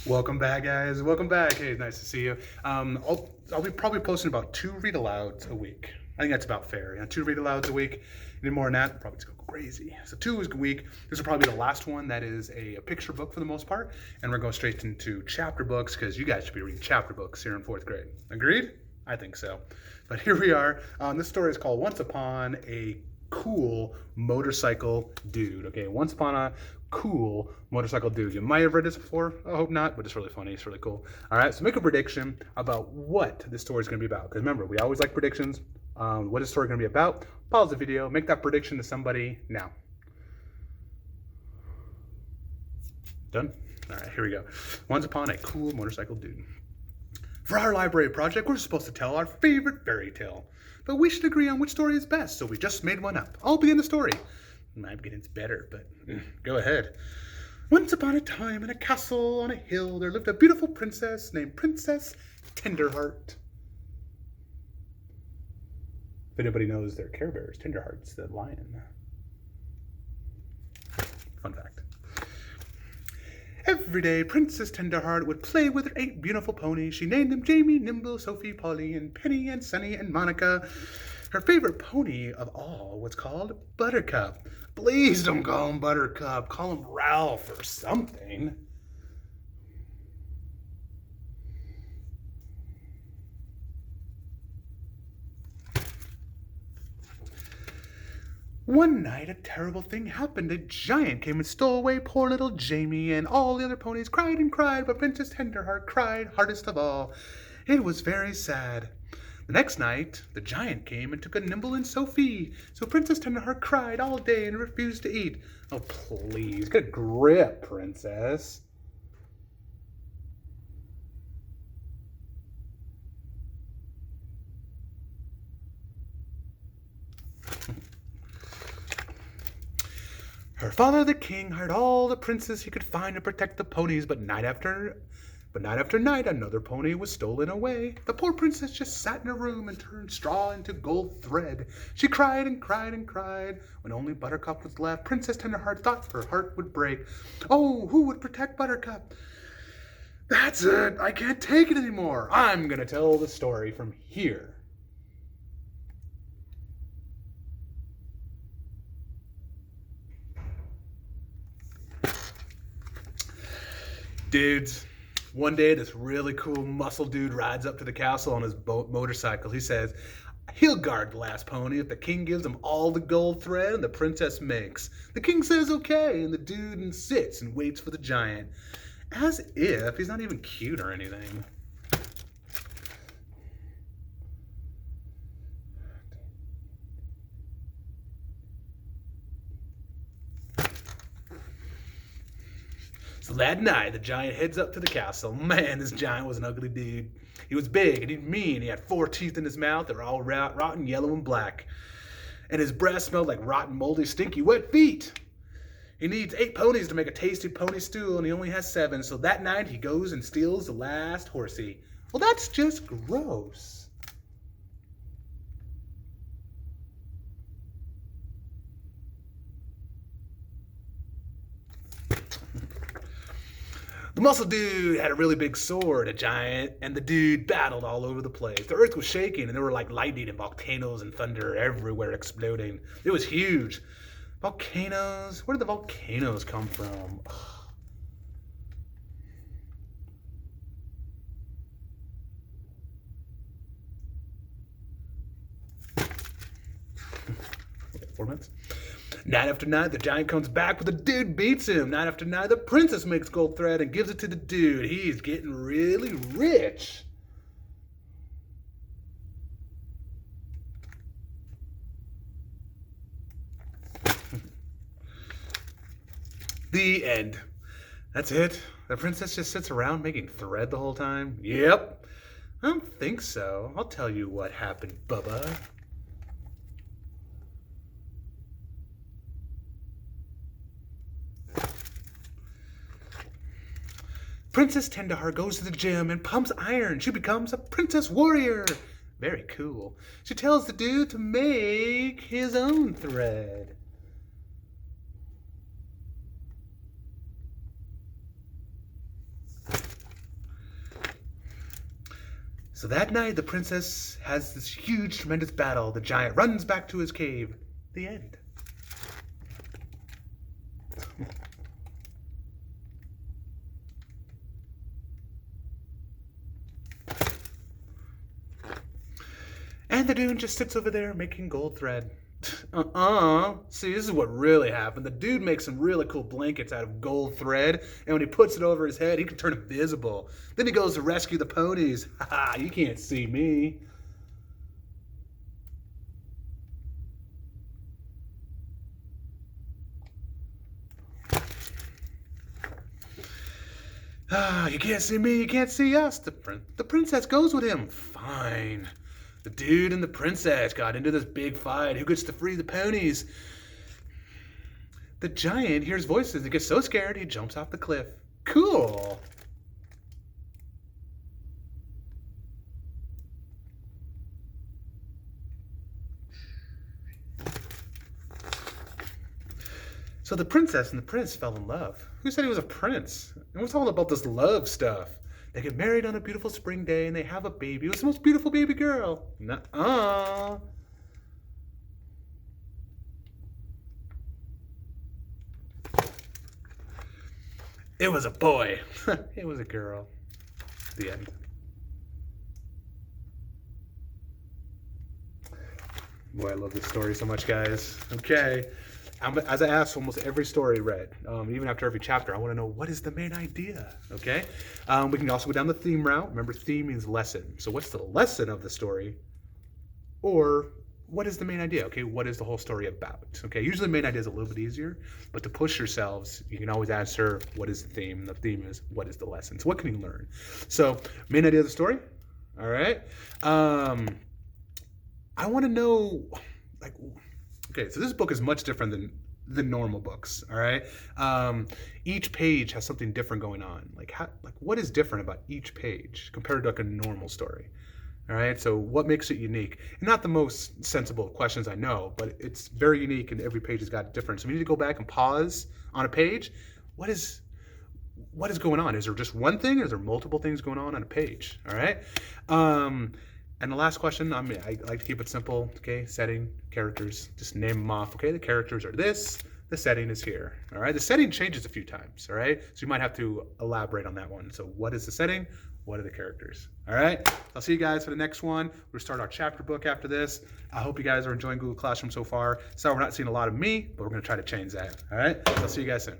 Welcome back, guys. Welcome back. Hey, nice to see you. I'll be probably posting about 2 read-alouds a week. I think that's about fair. 2 read-alouds a week. Any more than that, probably just go crazy. So 2 is a week. This will probably be the last one that is a picture book for the most part, and we're going straight into chapter books because you guys should be reading chapter books here in 4th grade. Agreed? I think so. But here we are. This story is called Once Upon a Cool Motorcycle Dude. Okay, Once Upon a Cool Motorcycle Dude. You might have read this before. I hope not, but it's really funny. It's really cool. All right, so make a prediction about what this story is going to be about. Because remember, we always like predictions. What is the story going to be about? Pause the video. Make that prediction to somebody now. Done? All right, here we go. Once Upon a Cool Motorcycle Dude. For our library project, we're supposed to tell our favorite fairy tale. But we should agree on which story is best, so we just made one up. I'll begin the story. My beginning's better, but go ahead. Once upon a time, in a castle on a hill, there lived a beautiful princess named Princess Tenderheart. If anybody knows their Care Bears, Tenderheart's the lion. Fun fact. Every day, Princess Tenderheart would play with her 8 beautiful ponies. She named them Jamie, Nimble, Sophie, Polly, and Penny, and Sunny, and Monica. Her favorite pony of all was called Buttercup. Please don't call him Buttercup. Call him Ralph or something. One night, a terrible thing happened. A giant came and stole away poor little Jamie, and all the other ponies cried and cried, but Princess Tenderheart cried hardest of all. It was very sad. The next night, the giant came and took a Nimble and Sophie, so Princess Tenderheart cried all day and refused to eat. Oh, please, get a grip, Princess. Her father, the king, hired all the princes he could find to protect the ponies, but night after night, another pony was stolen away. The poor princess just sat in her room and turned straw into gold thread. She cried and cried and cried. When only Buttercup was left, Princess Tenderheart thought her heart would break. Oh, who would protect Buttercup? That's it. I can't take it anymore. I'm going to tell the story from here. Dudes, one day this really cool muscle dude rides up to the castle on his motorcycle. He says he'll guard the last pony if the king gives him all the gold thread and the princess makes. The king says okay, and the dude sits and waits for the giant. As if he's not even cute or anything. So that night, the giant heads up to the castle. Man, this giant was an ugly dude. He was big and he was mean. He had 4 teeth in his mouth that were all rotten yellow and black. And his breath smelled like rotten, moldy, stinky, wet feet. He needs 8 ponies to make a tasty pony stew, and he only has 7. So that night, he goes and steals the last horsey. Well, that's just gross. The muscle dude had a really big sword, a giant, and the dude battled all over the place. The earth was shaking, and there were like lightning and volcanoes and thunder everywhere exploding. It was huge. Volcanoes? Where did the volcanoes come from? Okay, 4 minutes. Night after night, the giant comes back, but the dude beats him. Night after night, the princess makes gold thread and gives it to the dude. He's getting really rich. The end. That's it? The princess just sits around making thread the whole time? Yep. I don't think so. I'll tell you what happened, Bubba. Princess Tenderheart goes to the gym and pumps iron. She becomes a princess warrior. Very cool. She tells the dude to make his own thread. So that night, the princess has this huge, tremendous battle. The giant runs back to his cave. The end. And the dude just sits over there making gold thread. See, this is what really happened. The dude makes some really cool blankets out of gold thread, and when he puts it over his head, he can turn invisible. Then he goes to rescue the ponies. Haha, you can't see me. You can't see me, you can't see us. The princess goes with him. Fine. The dude and the princess got into this big fight. Who gets to free the ponies? The giant hears voices. He gets so scared, he jumps off the cliff. Cool. So the princess and the prince fell in love. Who said he was a prince? It was all about this love stuff. They get married on a beautiful spring day and they have a baby. It was the most beautiful baby girl. Nuh-uh. It was a boy. It was a girl. The end. Boy, I love this story so much, guys. Okay. As I asked almost every story read, even after every chapter, I want to know, what is the main idea? Okay. We can also go down the theme route. Remember, theme means lesson. So what's the lesson of the story? Or what is the main idea? Okay, what is the whole story about? Okay, usually the main idea is a little bit easier, but to push yourselves, you can always answer, what is the theme? The theme is, what is the lesson? So what can you learn? So, main idea of the story. All right. I want to know, like, okay, so this book is much different than the normal books. All right. Each page has something different going on. Like what is different about each page compared to like a normal story? All right. So what makes it unique? And not the most sensible questions I know, but it's very unique, and every page has got a difference. So we need to go back and pause on a page. What is going on? Is there just one thing? Or is there multiple things going on a page? All right. And the last question, I like to keep it simple, okay? Setting, characters, just name them off, okay? The characters are this, the setting is here, all right? The setting changes a few times, all right? So you might have to elaborate on that one. So what is the setting? What are the characters? All right? I'll see you guys for the next one. We'll start our chapter book after this. I hope you guys are enjoying Google Classroom so far. So we're not seeing a lot of me, but we're gonna try to change that, all right? I'll see you guys soon.